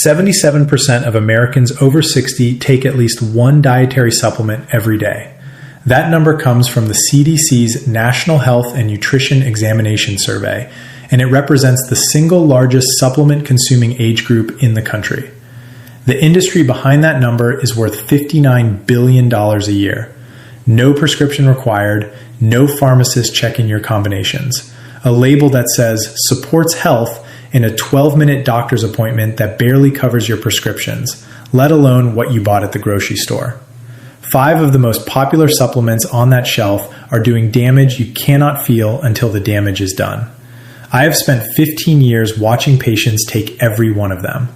77% of Americans over 60 take at least one dietary supplement every day. That number comes from the CDC's National Health and Nutrition Examination Survey, and it represents the single largest supplement-consuming age group in the country. The industry behind that number is worth $59 billion a year. No prescription required, no pharmacist checking your combinations. A label that says supports health in a 12-minute doctor's appointment that barely covers your prescriptions, let alone what you bought at the grocery store. 5 of the most popular supplements on that shelf are doing damage you cannot feel until the damage is done. I have spent 15 years watching patients take every one of them.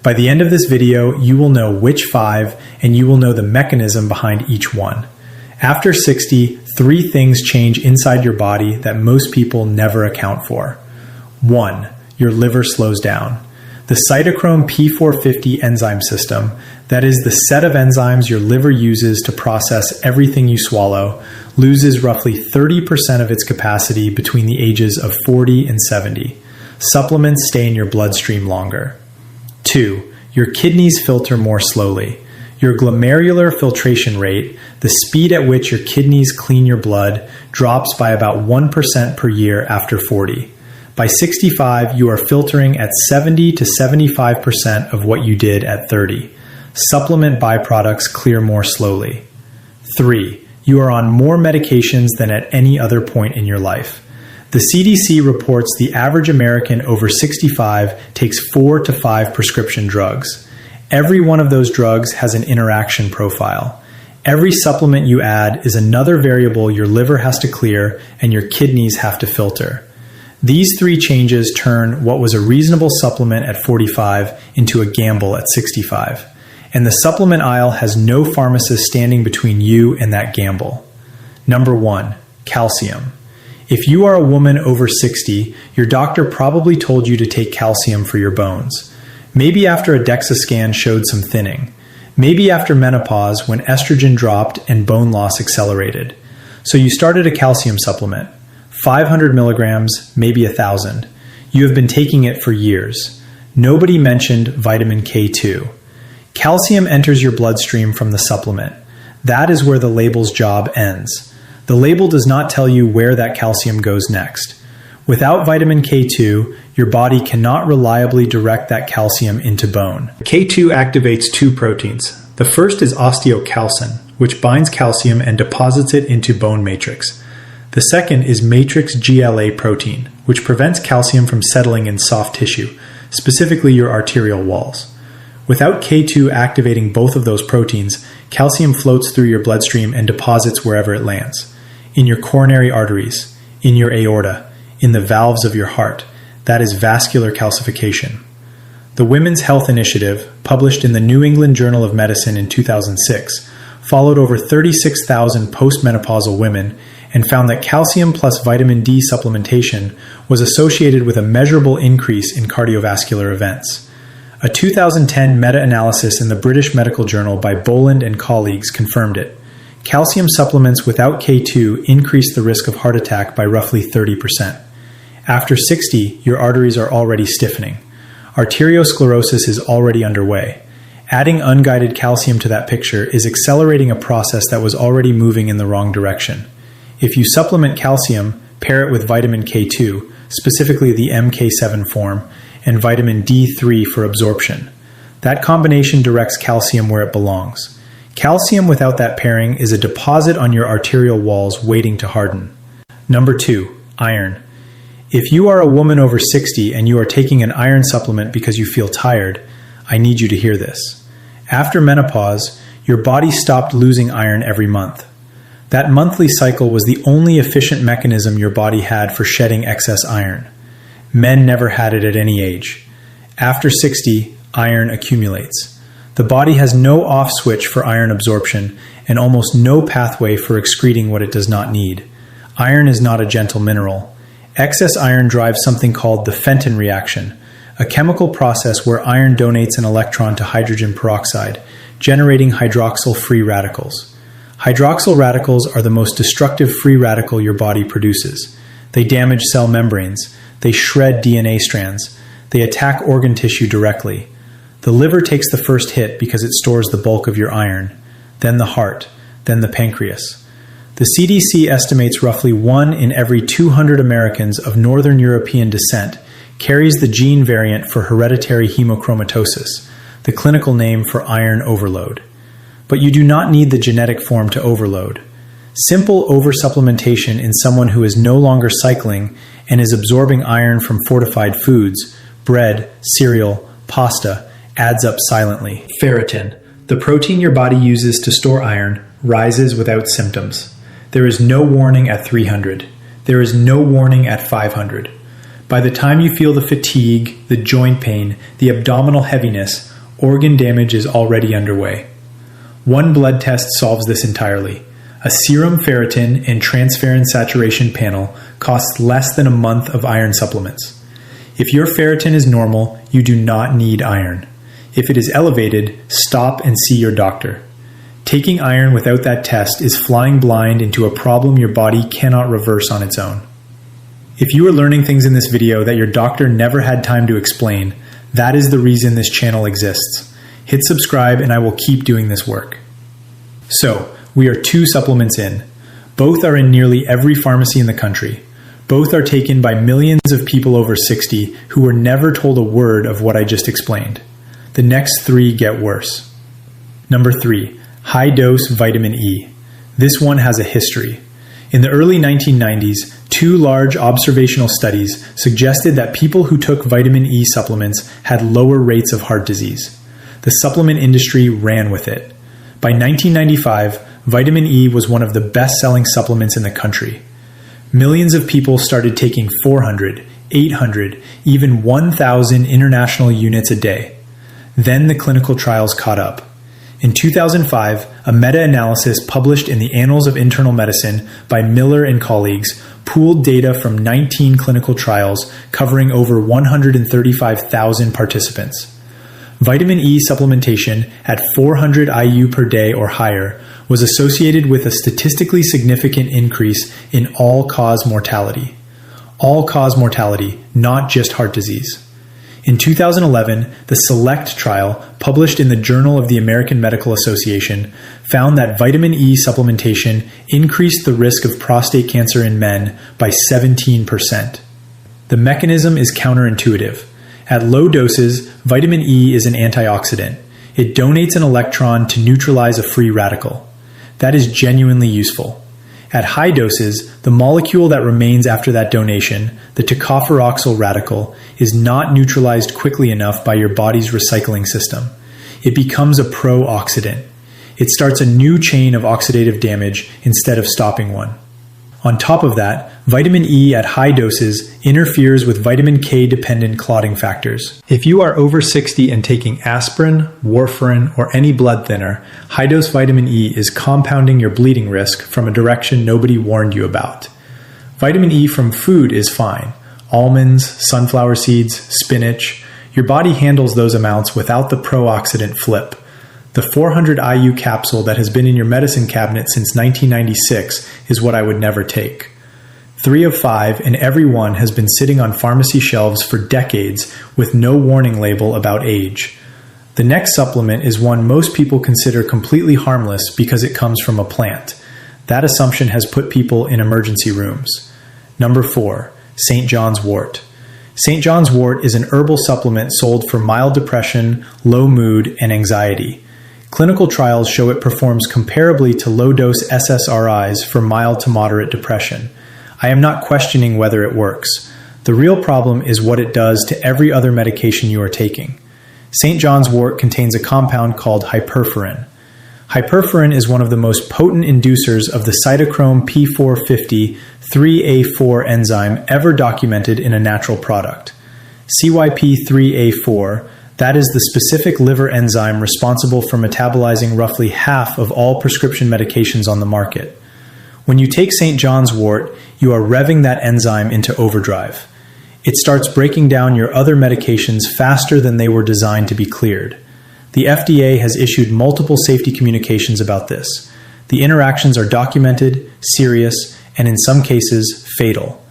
By the end of this video, you will know which 5 and you will know the mechanism behind each one. After 60, 3 things change inside your body that most people never account for. 1. Your liver slows down. The cytochrome P450 enzyme system, that is the set of enzymes your liver uses to process everything you swallow, loses roughly 30% of its capacity between the ages of 40 and 70. Supplements stay in your bloodstream longer. 2. Your kidneys filter more slowly. Your glomerular filtration rate, the speed at which your kidneys clean your blood, drops by about 1% per year after 40. By 65, you are filtering at 70 to 75% of what you did at 30. Supplement byproducts clear more slowly. 3. You are on more medications than at any other point in your life. The CDC reports the average American over 65 takes 4 to 5 prescription drugs. Every one of those drugs has an interaction profile. Every supplement you add is another variable your liver has to clear and your kidneys have to filter. These 3 changes turn what was a reasonable supplement at 45 into a gamble at 65. And the supplement aisle has no pharmacist standing between you and that gamble. Number 1, calcium. If you are a woman over 60, your doctor probably told you to take calcium for your bones. Maybe after a DEXA scan showed some thinning. Maybe after menopause when estrogen dropped and bone loss accelerated. So you started a calcium supplement. 500 milligrams, maybe 1,000. You have been taking it for years. Nobody mentioned vitamin K2. Calcium enters your bloodstream from the supplement. That is where the label's job ends. The label does not tell you where that calcium goes next. Without vitamin K2, your body cannot reliably direct that calcium into bone. K2 activates 2 proteins. The first is osteocalcin, which binds calcium and deposits it into bone matrix. The second is matrix GLA protein, which prevents calcium from settling in soft tissue, specifically your arterial walls. Without K2 activating both of those proteins, calcium floats through your bloodstream and deposits wherever it lands. In your coronary arteries, in your aorta, in the valves of your heart. That is vascular calcification. The Women's Health Initiative, published in the New England Journal of Medicine in 2006, followed over 36,000 postmenopausal women and found that calcium plus vitamin D supplementation was associated with a measurable increase in cardiovascular events. A 2010 meta-analysis in the British Medical Journal by Boland and colleagues confirmed it. Calcium supplements without K2 increase the risk of heart attack by roughly 30%. After 60, your arteries are already stiffening. Arteriosclerosis is already underway. Adding unguided calcium to that picture is accelerating a process that was already moving in the wrong direction. If you supplement calcium, pair it with vitamin K2, specifically the MK7 form, and vitamin D3 for absorption. That combination directs calcium where it belongs. Calcium without that pairing is a deposit on your arterial walls waiting to harden. Number 2, iron. If you are a woman over 60 and you are taking an iron supplement because you feel tired, I need you to hear this. After menopause, your body stopped losing iron every month. That monthly cycle was the only efficient mechanism your body had for shedding excess iron. Men never had it at any age. After 60, iron accumulates. The body has no off switch for iron absorption and almost no pathway for excreting what it does not need. Iron is not a gentle mineral. Excess iron drives something called the Fenton reaction, a chemical process where iron donates an electron to hydrogen peroxide, generating hydroxyl free radicals. Hydroxyl radicals are the most destructive free radical your body produces. They damage cell membranes. They shred DNA strands. They attack organ tissue directly. The liver takes the first hit because it stores the bulk of your iron, then the heart, then the pancreas. The CDC estimates roughly 1 in every 200 Americans of Northern European descent carries the gene variant for hereditary hemochromatosis, the clinical name for iron overload. But you do not need the genetic form to overload. Simple oversupplementation in someone who is no longer cycling and is absorbing iron from fortified foods, bread, cereal, pasta, adds up silently. Ferritin, the protein your body uses to store iron, rises without symptoms. There is no warning at 300. There is no warning at 500. By the time you feel the fatigue, the joint pain, the abdominal heaviness, organ damage is already underway. One blood test solves this entirely. A serum ferritin and transferrin saturation panel costs less than a month of iron supplements. If your ferritin is normal, you do not need iron. If it is elevated, stop and see your doctor. Taking iron without that test is flying blind into a problem your body cannot reverse on its own. If you are learning things in this video that your doctor never had time to explain, that is the reason this channel exists. Hit subscribe and I will keep doing this work. So, we are 2 supplements in. Both are in nearly every pharmacy in the country. Both are taken by millions of people over 60 who were never told a word of what I just explained. The next 3 get worse. Number 3, high-dose vitamin E. This one has a history. In the early 1990s, 2 large observational studies suggested that people who took vitamin E supplements had lower rates of heart disease. The supplement industry ran with it. By 1995, vitamin E was one of the best-selling supplements in the country. Millions of people started taking 400, 800, even 1,000 international units a day. Then the clinical trials caught up. In 2005, a meta-analysis published in the Annals of Internal Medicine by Miller and colleagues pooled data from 19 clinical trials covering over 135,000 participants. Vitamin E supplementation at 400 IU per day or higher was associated with a statistically significant increase in all-cause mortality. All-cause mortality, not just heart disease. In 2011, the SELECT trial, published in the Journal of the American Medical Association, found that vitamin E supplementation increased the risk of prostate cancer in men by 17%. The mechanism is counterintuitive. At low doses, vitamin E is an antioxidant. It donates an electron to neutralize a free radical. That is genuinely useful. At high doses, the molecule that remains after that donation, the tocopheroxyl radical, is not neutralized quickly enough by your body's recycling system. It becomes a pro-oxidant. It starts a new chain of oxidative damage instead of stopping one. On top of that, vitamin E at high doses interferes with vitamin K-dependent clotting factors. If you are over 60 and taking aspirin, warfarin, or any blood thinner, high-dose vitamin E is compounding your bleeding risk from a direction nobody warned you about. Vitamin E from food is fine. Almonds, sunflower seeds, spinach. Your body handles those amounts without the pro-oxidant flip. The 400 IU capsule that has been in your medicine cabinet since 1996 is what I would never take. 3 of 5 and every one has been sitting on pharmacy shelves for decades with no warning label about age. The next supplement is one most people consider completely harmless because it comes from a plant. That assumption has put people in emergency rooms. Number 4, St. John's wort. St. John's wort is an herbal supplement sold for mild depression, low mood, and anxiety. Clinical trials show it performs comparably to low-dose SSRIs for mild to moderate depression. I am not questioning whether it works. The real problem is what it does to every other medication you are taking. St. John's wort contains a compound called hyperforin. Hyperforin is one of the most potent inducers of the cytochrome P450 3A4 enzyme ever documented in a natural product. CYP3A4, that is the specific liver enzyme responsible for metabolizing roughly half of all prescription medications on the market. When you take St. John's wort, you are revving that enzyme into overdrive. It starts breaking down your other medications faster than they were designed to be cleared. The FDA has issued multiple safety communications about this. The interactions are documented, serious, and in some cases, fatal.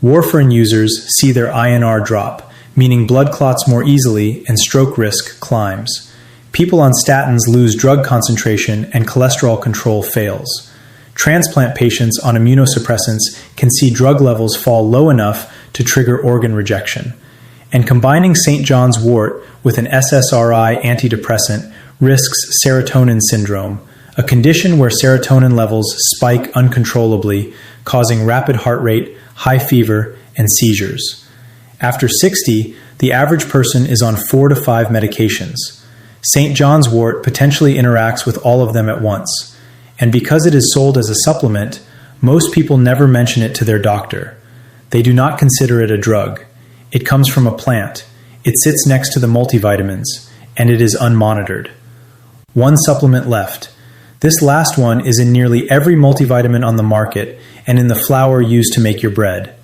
Warfarin users see their INR drop, meaning blood clots more easily and stroke risk climbs. People on statins lose drug concentration and cholesterol control fails. Transplant patients on immunosuppressants can see drug levels fall low enough to trigger organ rejection. And combining St. John's wort with an SSRI antidepressant risks serotonin syndrome, a condition where serotonin levels spike uncontrollably, causing rapid heart rate, high fever, and seizures. After 60, the average person is on 4 to 5 medications. St. John's wort potentially interacts with all of them at once. And because it is sold as a supplement, most people never mention it to their doctor. They do not consider it a drug. It comes from a plant. It sits next to the multivitamins, and it is unmonitored. One supplement left. This last one is in nearly every multivitamin on the market and in the flour used to make your bread.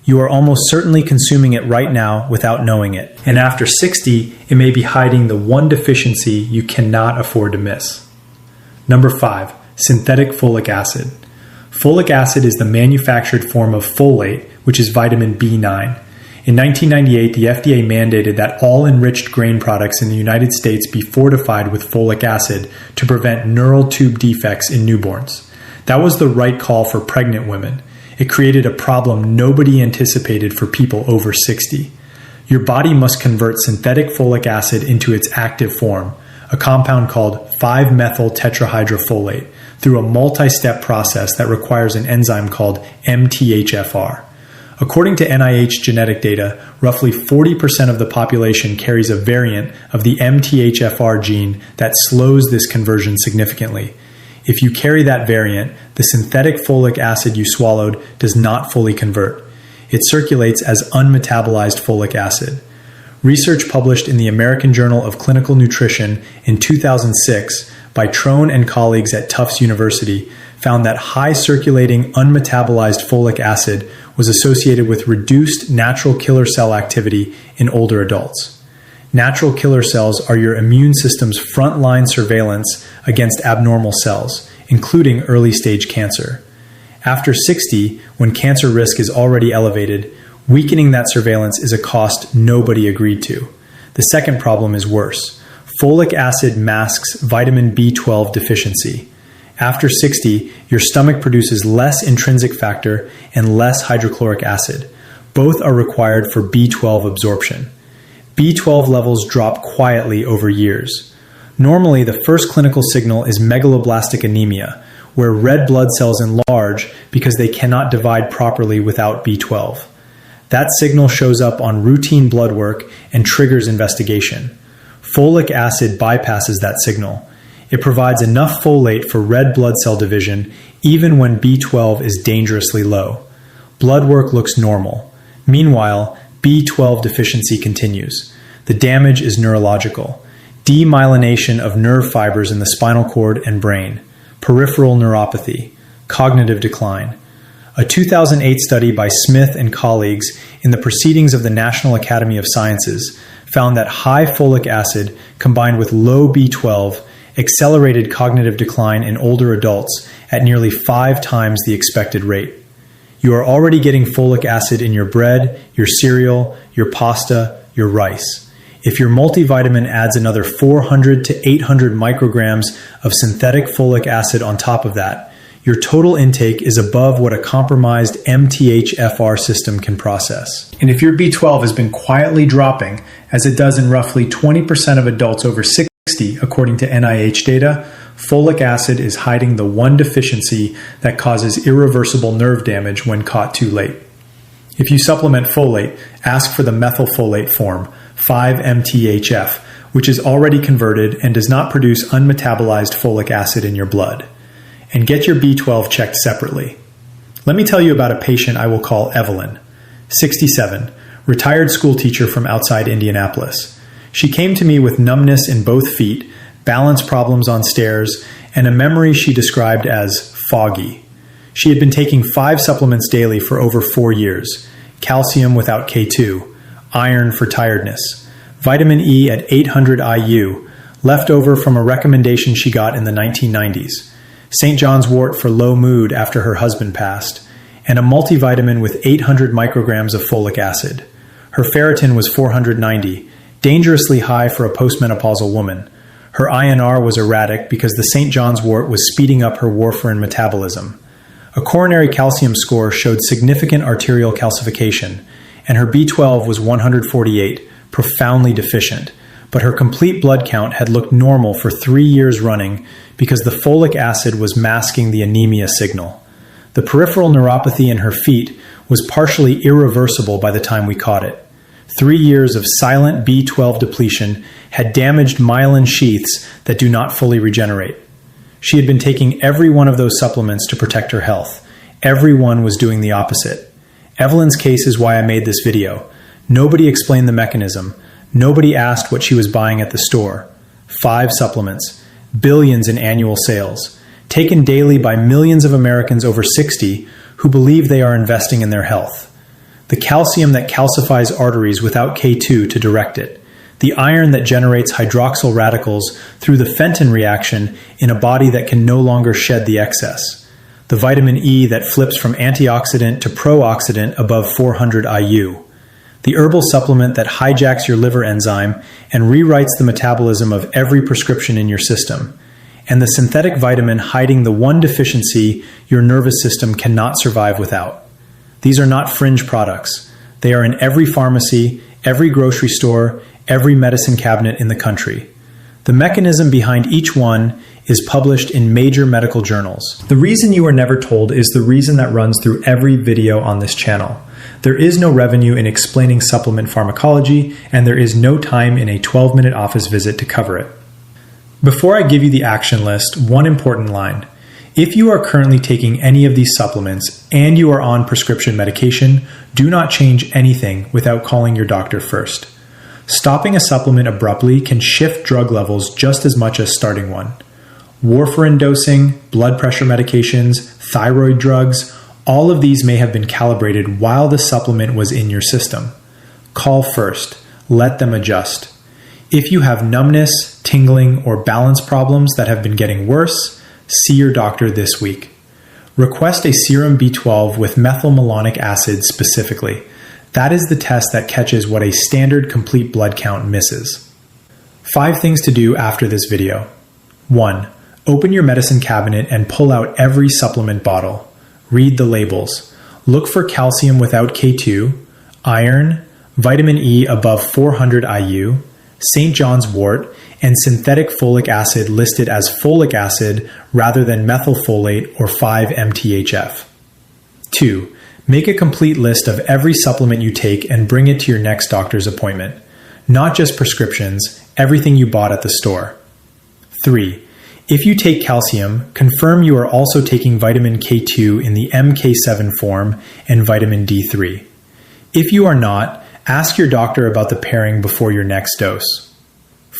You are almost certainly consuming it right now without knowing it. And after 60, it may be hiding the one deficiency you cannot afford to miss. Number 5. Synthetic folic acid. Folic acid is the manufactured form of folate, which is vitamin B9. In 1998, the FDA mandated that all enriched grain products in the United States be fortified with folic acid to prevent neural tube defects in newborns. That was the right call for pregnant women. It created a problem nobody anticipated for people over 60. Your body must convert synthetic folic acid into its active form, a compound called 5-methyl tetrahydrofolate, through a multi-step process that requires an enzyme called MTHFR. According to NIH genetic data, roughly 40% of the population carries a variant of the MTHFR gene that slows this conversion significantly. If you carry that variant, the synthetic folic acid you swallowed does not fully convert. It circulates as unmetabolized folic acid. Research published in the American Journal of Clinical Nutrition in 2006 by Trone and colleagues at Tufts University found that high circulating unmetabolized folic acid was associated with reduced natural killer cell activity in older adults. Natural killer cells are your immune system's frontline surveillance against abnormal cells, including early-stage cancer. After 60, when cancer risk is already elevated, weakening that surveillance is a cost nobody agreed to. The second problem is worse. Folic acid masks vitamin B12 deficiency. After 60, your stomach produces less intrinsic factor and less hydrochloric acid. Both are required for B12 absorption. B12 levels drop quietly over years. Normally, the first clinical signal is megaloblastic anemia, where red blood cells enlarge because they cannot divide properly without B12. That signal shows up on routine blood work and triggers investigation. Folic acid bypasses that signal. It provides enough folate for red blood cell division even when B12 is dangerously low. Blood work looks normal. Meanwhile, B12 deficiency continues. The damage is neurological. Demyelination of nerve fibers in the spinal cord and brain. Peripheral neuropathy. Cognitive decline. A 2008 study by Smith and colleagues in the Proceedings of the National Academy of Sciences found that high folic acid combined with low B12 accelerated cognitive decline in older adults at nearly 5 times the expected rate. You are already getting folic acid in your bread, your cereal, your pasta, your rice. If your multivitamin adds another 400 to 800 micrograms of synthetic folic acid on top of that, your total intake is above what a compromised MTHFR system can process. And if your B12 has been quietly dropping, as it does in roughly 20% of adults over 60, according to NIH data, folic acid is hiding the one deficiency that causes irreversible nerve damage when caught too late. If you supplement folate, ask for the methylfolate form, 5-MTHF, which is already converted and does not produce unmetabolized folic acid in your blood. And get your B12 checked separately. Let me tell you about a patient I will call Evelyn, 67, retired school teacher from outside Indianapolis. She came to me with numbness in both feet, balance problems on stairs, and a memory she described as foggy. She had been taking 5 supplements daily for over 4 years: calcium without K2, iron for tiredness, vitamin E at 800 IU, left over from a recommendation she got in the 1990s, St. John's wort for low mood after her husband passed, and a multivitamin with 800 micrograms of folic acid. Her ferritin was 490, dangerously high for a postmenopausal woman. Her INR was erratic because the St. John's wort was speeding up her warfarin metabolism. A coronary calcium score showed significant arterial calcification, and her B12 was 148, profoundly deficient, but her complete blood count had looked normal for 3 years running because the folic acid was masking the anemia signal. The peripheral neuropathy in her feet was partially irreversible by the time we caught it. 3 years of silent B12 depletion had damaged myelin sheaths that do not fully regenerate. She had been taking every one of those supplements to protect her health. Everyone was doing the opposite. Evelyn's case is why I made this video. Nobody explained the mechanism. Nobody asked what she was buying at the store. 5 supplements, billions in annual sales, taken daily by millions of Americans over 60 who believe they are investing in their health. The calcium that calcifies arteries without K2 to direct it. The iron that generates hydroxyl radicals through the Fenton reaction in a body that can no longer shed the excess. The vitamin E that flips from antioxidant to pro-oxidant above 400 IU. The herbal supplement that hijacks your liver enzyme and rewrites the metabolism of every prescription in your system. And the synthetic vitamin hiding the one deficiency your nervous system cannot survive without. These are not fringe products. They are in every pharmacy, every grocery store, every medicine cabinet in the country. The mechanism behind each one is published in major medical journals. The reason you are never told is the reason that runs through every video on this channel. There is no revenue in explaining supplement pharmacology, and there is no time in a 12-minute office visit to cover it. Before I give you the action list, one important line. If you are currently taking any of these supplements and you are on prescription medication, do not change anything without calling your doctor first. Stopping a supplement abruptly can shift drug levels just as much as starting one. Warfarin dosing, blood pressure medications, thyroid drugs, all of these may have been calibrated while the supplement was in your system. Call first. Let them adjust. If you have numbness, tingling, or balance problems that have been getting worse, see your doctor this week. Request a serum B12 with methylmalonic acid specifically. That is the test that catches what a standard complete blood count misses. 5 things to do after this video. 1. Open your medicine cabinet and pull out every supplement bottle. Read the labels. Look for calcium without K2, iron, vitamin E above 400 IU, St. John's wort, and synthetic folic acid listed as folic acid rather than methylfolate or 5-MTHF. 2. Make a complete list of every supplement you take and bring it to your next doctor's appointment. Not just prescriptions, everything you bought at the store. 3. If you take calcium, confirm you are also taking vitamin K2 in the MK7 form and vitamin D3. If you are not, ask your doctor about the pairing before your next dose.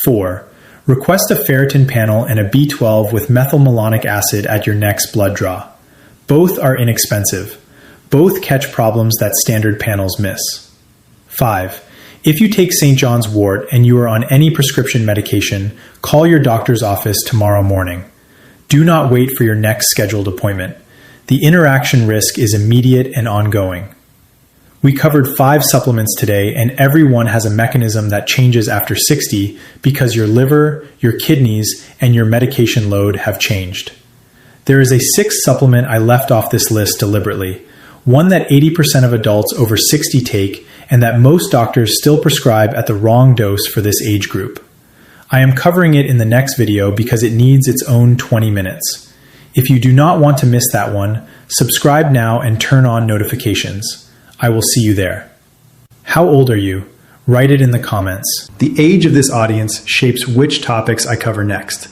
4. Request a ferritin panel and a B12 with methylmalonic acid at your next blood draw. Both are inexpensive. Both catch problems that standard panels miss. 5. If you take St. John's wort and you are on any prescription medication, call your doctor's office tomorrow morning. Do not wait for your next scheduled appointment. The interaction risk is immediate and ongoing. We covered 5 supplements today, and every one has a mechanism that changes after 60 because your liver, your kidneys, and your medication load have changed. There is a 6th supplement I left off this list deliberately, one that 80% of adults over 60 take and that most doctors still prescribe at the wrong dose for this age group. I am covering it in the next video because it needs its own 20 minutes. If you do not want to miss that one, subscribe now and turn on notifications. I will see you there. How old are you? Write it in the comments. The age of this audience shapes which topics I cover next.